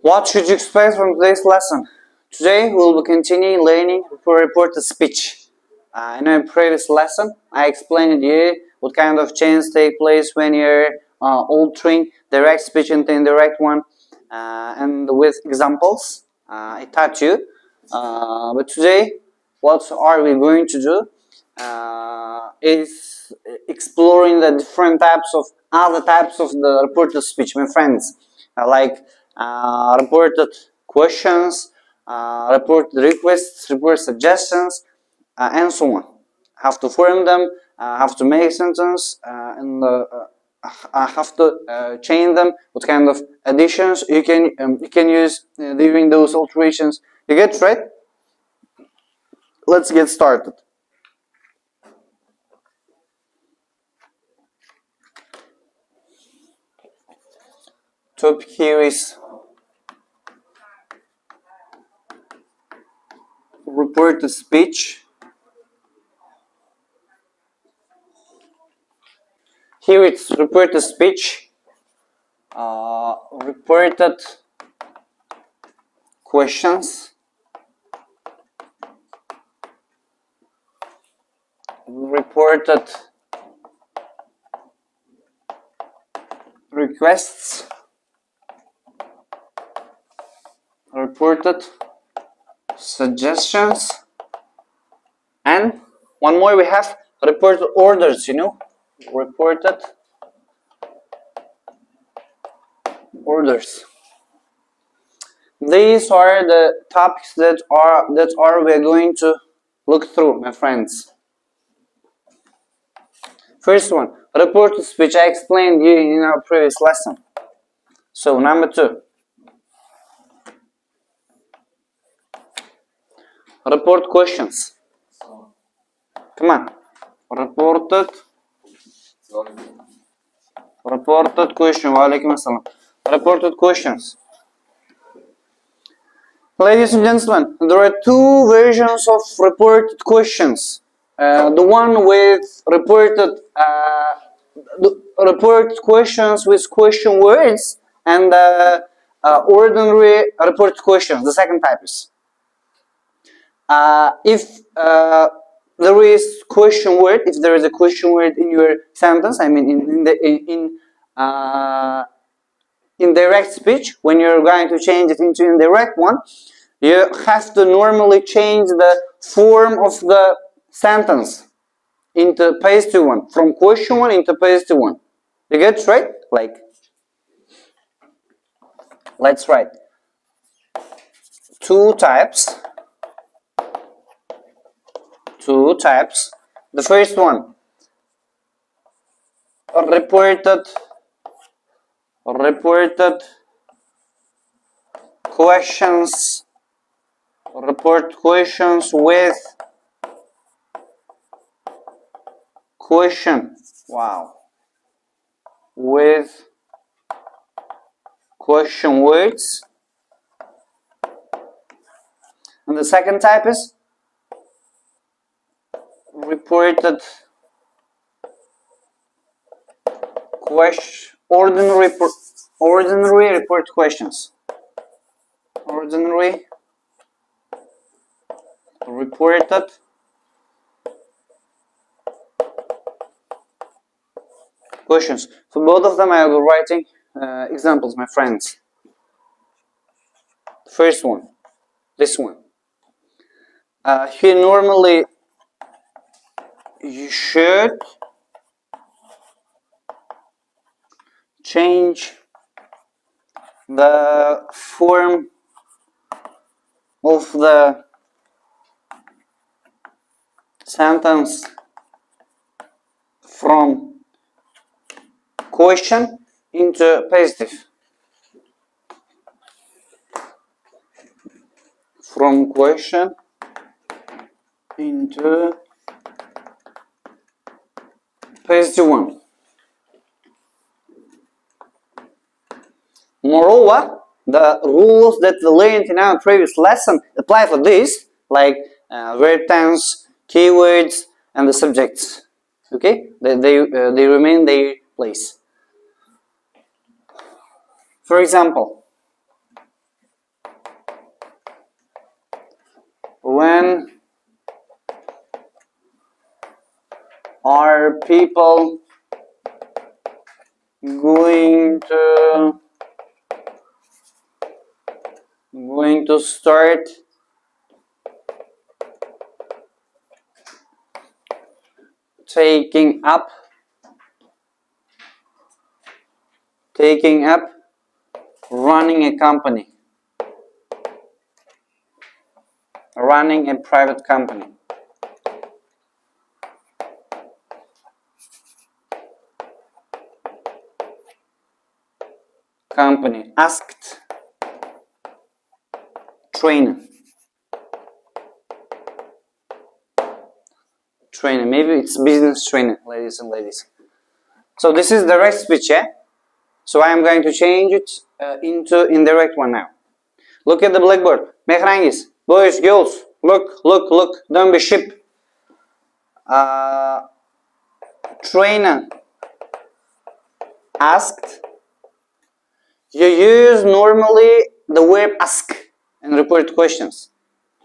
What should you expect from today's lesson? Today we will be continuing learning for reported speech. In our previous lesson, I explained to you what kind of changes take place when you're altering direct speech into indirect one, and with examples I taught you. But today, what are we going to do is exploring the different types of other types of the reported speech, my friends, like reported questions, reported requests, report suggestions, and so on. Have to form them, have to make a sentence, and have to change them. What kind of additions you can use during those alterations? You get right? Let's get started. Topic here is reported speech. Here it's reported speech, reported questions, reported requests, reported suggestions, and one more we have reported orders, reported orders. These are the topics that we're going to look through, my friends. First one, reported speech. I explained you in our previous lesson. So number 2, report questions. Come on, reported question. Walaikum assalam. Reported questions. Ladies and gentlemen, there are two versions of reported questions. The one with reported questions with question words, and ordinary reported questions. The second type is if there is question word. If there is a question word in your sentence, I mean in direct speech, when you're going to change it into indirect one, you have to normally change the form of the sentence into positive one, from question one into positive one. You get it, right? Like, let's write two types. The first one, reported questions, report questions with question, with question words. And the second type is reported ordinary report questions. Ordinary reported questions. For both of them, I will be writing examples, my friends. First one, this one. Here normally you should change the form of the sentence from question into positive. From question into positive one. Moreover, the rules that we learned in our previous lesson apply for this, like verb tense, keywords, and the subjects. Okay, they remain their place. For example, are people going to start taking up running a company, running a private company. Asked trainer. Maybe it's business trainer, ladies and ladies. So this is direct speech, yeah? So I am going to change it into indirect one now. Look at the blackboard. Mehrangis, boys, girls, look. Don't be sheep. Trainer asked. You use normally the verb ask and report questions.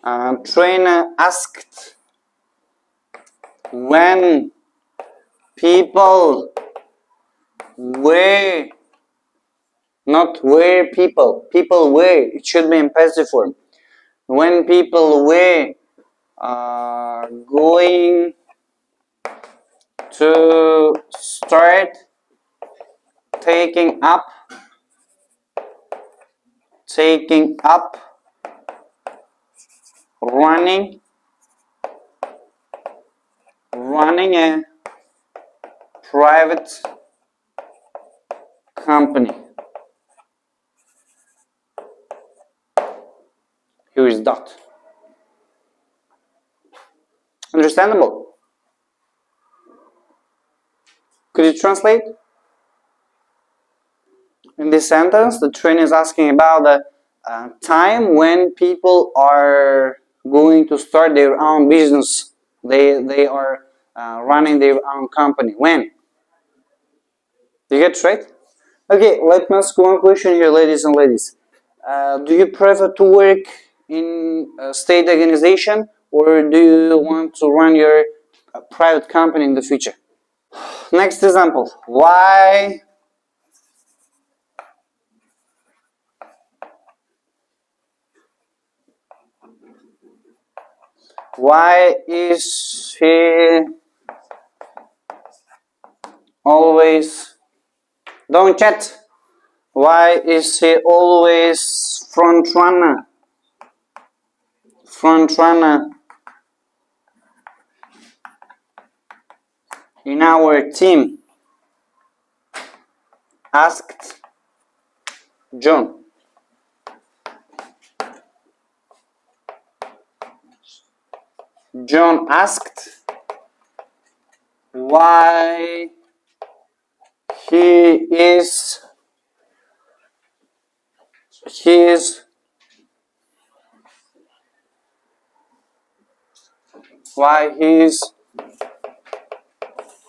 Trainer asked when people were, not were people were, it should be in passive form. When people were going to start taking up running a private company. Here is dot. Understandable? Could you translate? In this sentence, the trainer is asking about the time when people are going to start their own business. They are running their own company. When? You get it, right? Okay, let me ask one question here, ladies and ladies. Do you prefer to work in a state organization, or do you want to run your private company in the future? Next example. Why is he always, don't chat, why is he always front runner in our team? Asked John. John asked why he is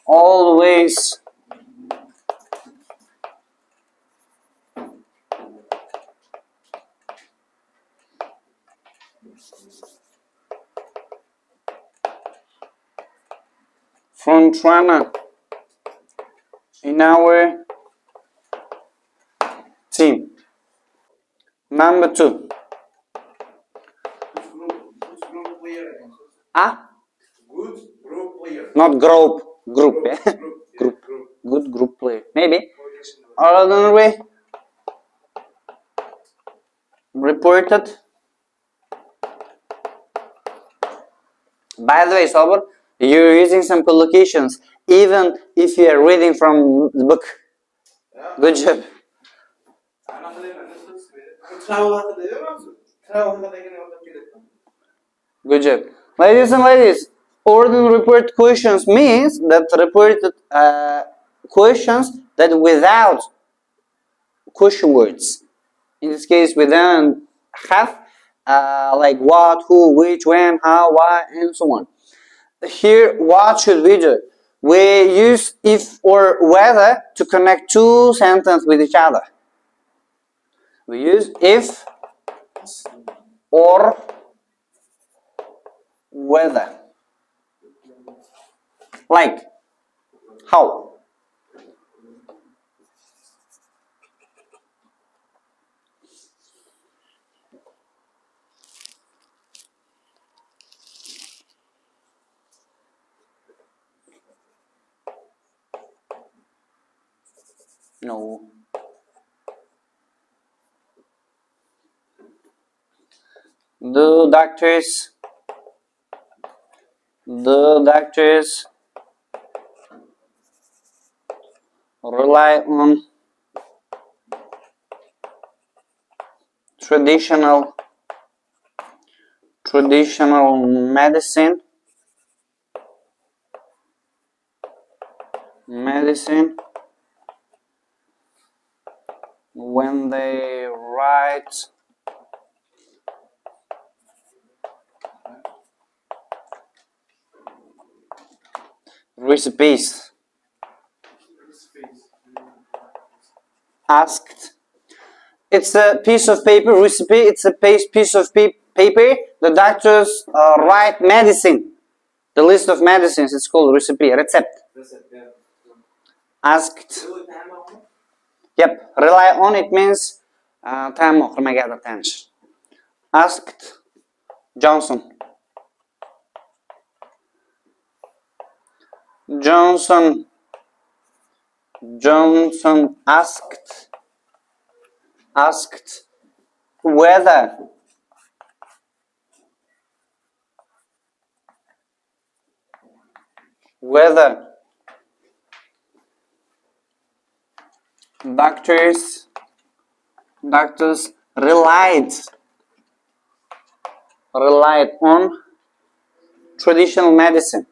always front runner in our team. Number 2. Good group player. Not group, yeah? Group. Good group player. Maybe. Ordinary. Reported. By the way, Salvador, you're using some collocations even if you are reading from the book. Good job. Good job. Ladies and ladies, ordinary report questions means that reported questions that without question words. In this case, we don't have like what, who, which, when, how, why, and so on. Here, what should we do? We use if or whether to connect two sentences with each other. We use if or whether. Like, How? No. The doctors rely on traditional medicine when they write recipes. Asked. It's a piece of paper, recipe, it's a piece of paper. The doctors write medicine. The list of medicines, it's called recipe, recept. Asked. Yep, rely on, it means asked Johnson. Johnson asked whether doctors relied on traditional medicine.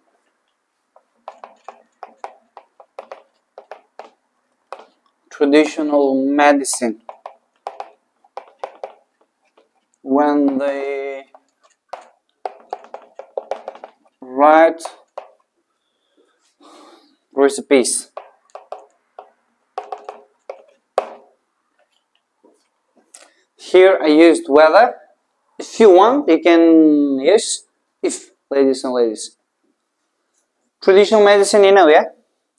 When they write recipes. Here I used whether. If you want, you can use if, ladies and ladies. Traditional medicine, you know, yeah?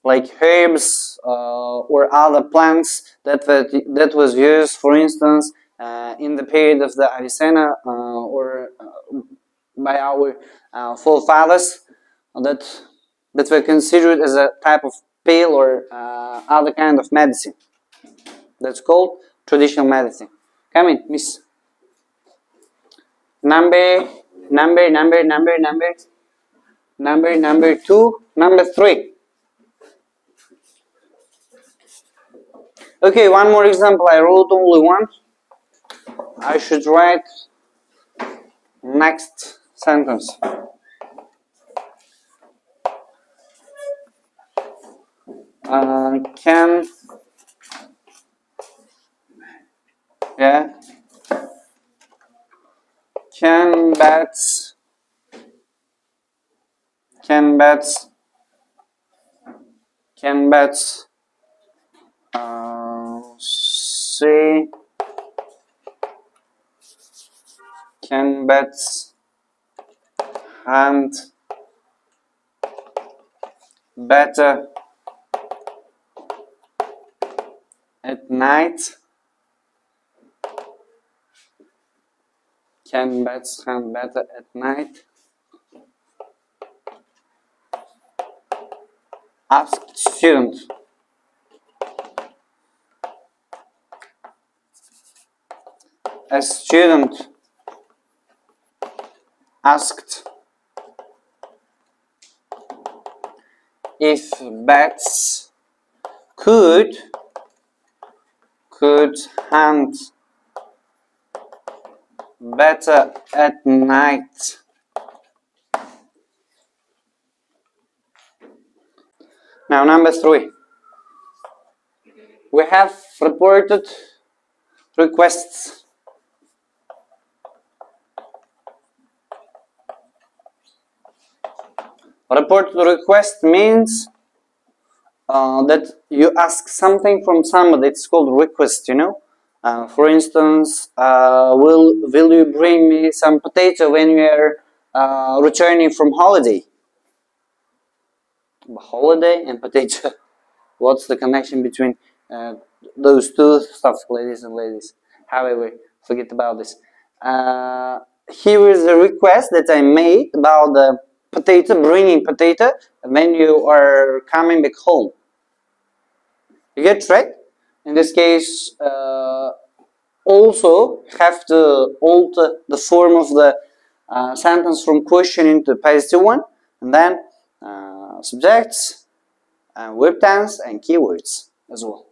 Like herbs or other plants that was used, for instance, in the period of the Avicenna or by our forefathers that were considered as a type of pill or other kind of medicine. That's called traditional medicine. Come in, miss. Number 2, number 3. Okay, one more example. I wrote only one. I should write next sentence. Can bats see can bats hunt better at night? Can bats hunt better at night? Asked student. A student asked if bats could hunt better at night. Now number 3. We have reported requests. Reported request means that you ask something from somebody. It's called request, you know. For instance, will you bring me some potato when you are returning from holiday? holiday and potato. What's the connection between those two stuff, ladies and ladies? However, forget about this. Here is a request that I made about the potato, bringing potato when you are coming back home. You get it, right? In this case, also have to alter the form of the sentence from question into positive one, and then subjects, verb tense, and keywords as well.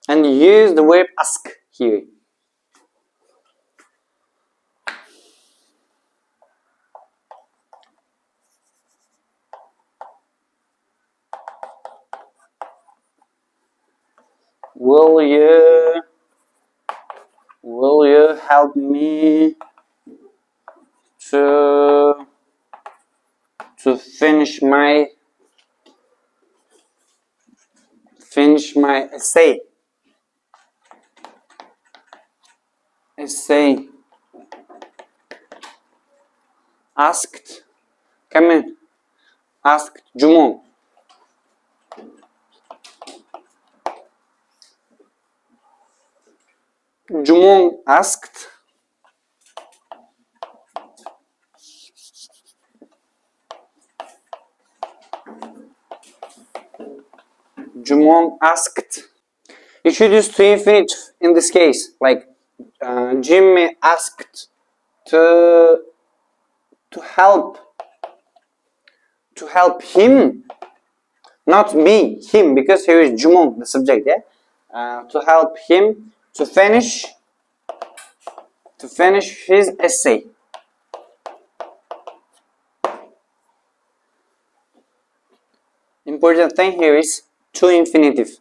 And use the verb ask here. Will you help me to finish my essay? Asked. Come in. Asked Jumong. Jumong asked. Jumong asked. You should use to infinitive in this case. Like Jimmy asked to help him, not me, him, because here is Jumong, the subject. Yeah, to help him to finish his essay. Important thing here is to infinitive.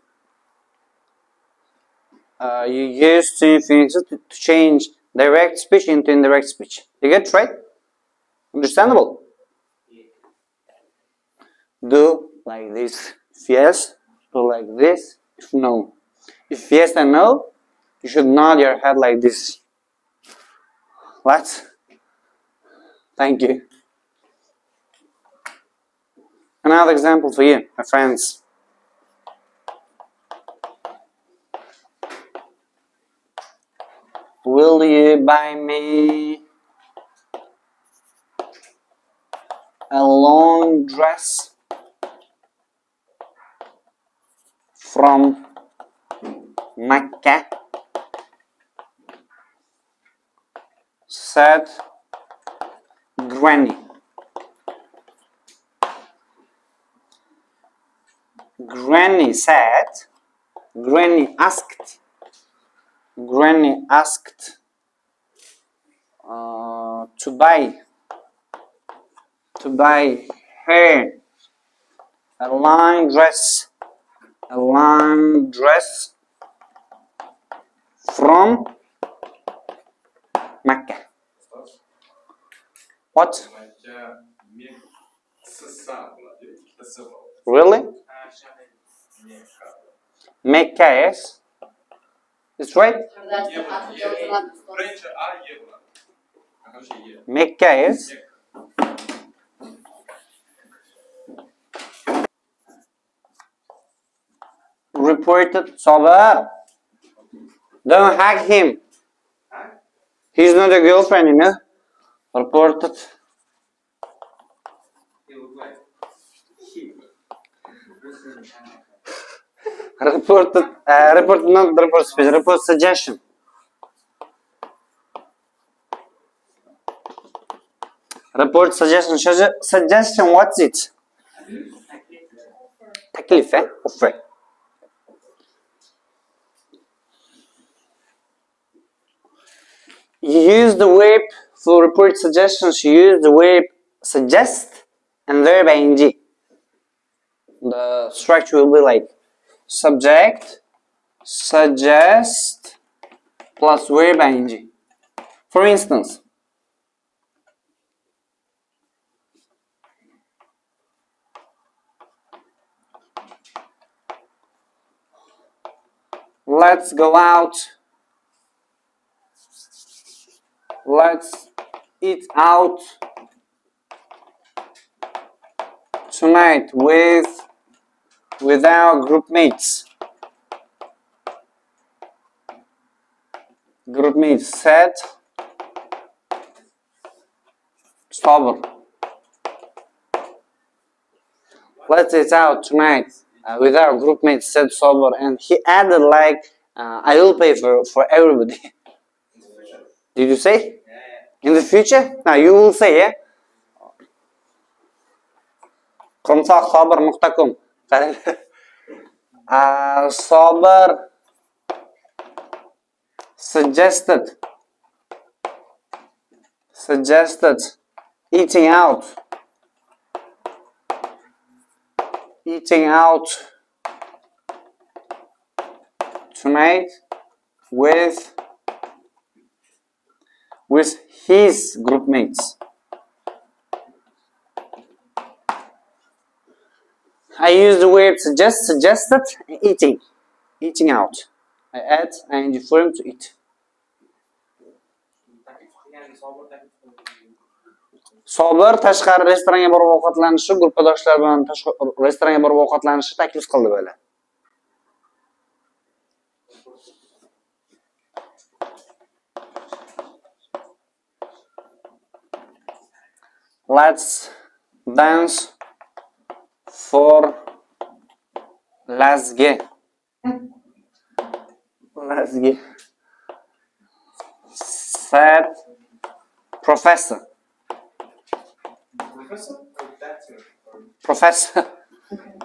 You use to infinitive to change direct speech into indirect speech. You get it, right? Understandable? Do like this if yes, do like this if no. If yes and no, you should nod your head like this. What? Thank you. Another example for you, my friends. Will you buy me a long dress from Mecca? Said Granny. Granny said, Granny asked to buy her a long dress from Mecca. What? Really? Mecca, yes? It's right? Mecca, yes? Reported Sabar. Don't hug him. He's not a girlfriend, you know? Reported. Report suggestion. Report suggestion. Suggestion, what's it? تكليف, offer. You use the verb for report suggestions, you use the verb suggest and verb ing. The structure will be like subject, suggest, plus verb ing. For instance, let's go out, let's eat out tonight with our group mates. Group mates said صابر. Let's eat out tonight with our group mates said صابر, and he added like I will pay for everybody. Did you say? In the future? Now you will say, yeah? قمصاق صابر نقطة.com. صابر suggested eating out tonight with his group mates. I use the word suggested, eating out. I add ing form to eat. Sobir tashqari restoranga borib ovqatlanishi, guruhdoshlar bilan restoranga borib ovqatlanishi taklif qildi böyle. Let's dance for Lazge. Said professor.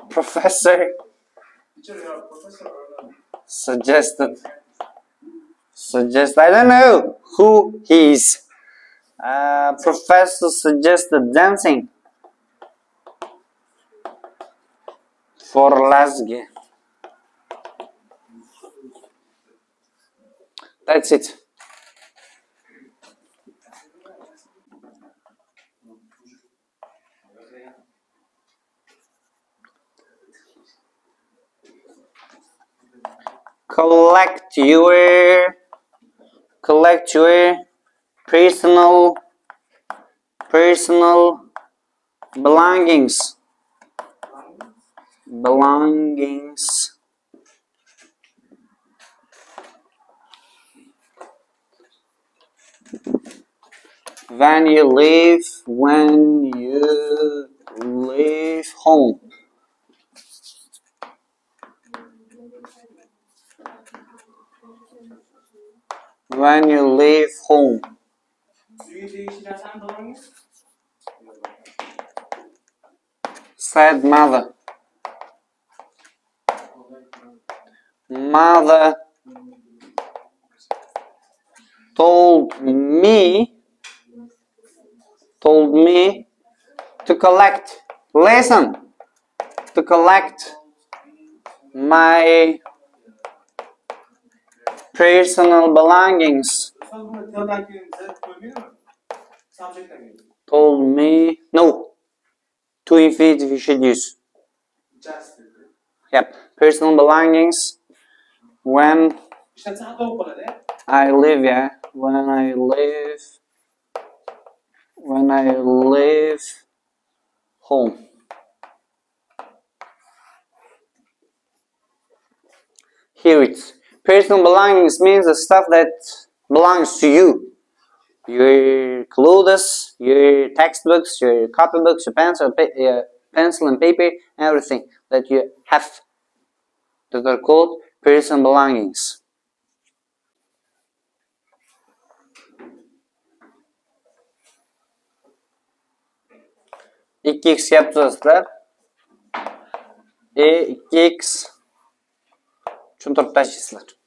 Professor suggested. I don't know who he is. Professor suggested dancing for Lazge. That's it. Collect your personal belongings. When you leave home. When you leave home. Said mother. Mother told me to collect. Listen. To collect my personal belongings. Told me, no, to infinitive you should use. Yep, personal belongings when I live, yeah, when I live home. Here it's personal belongings means the stuff that belongs to you. Your clothes, your textbooks, your copybooks, your pencil and paper, everything that you have that are called personal belongings. $2x yapacağızlar. 2x tushuntirib tashlaysizlar.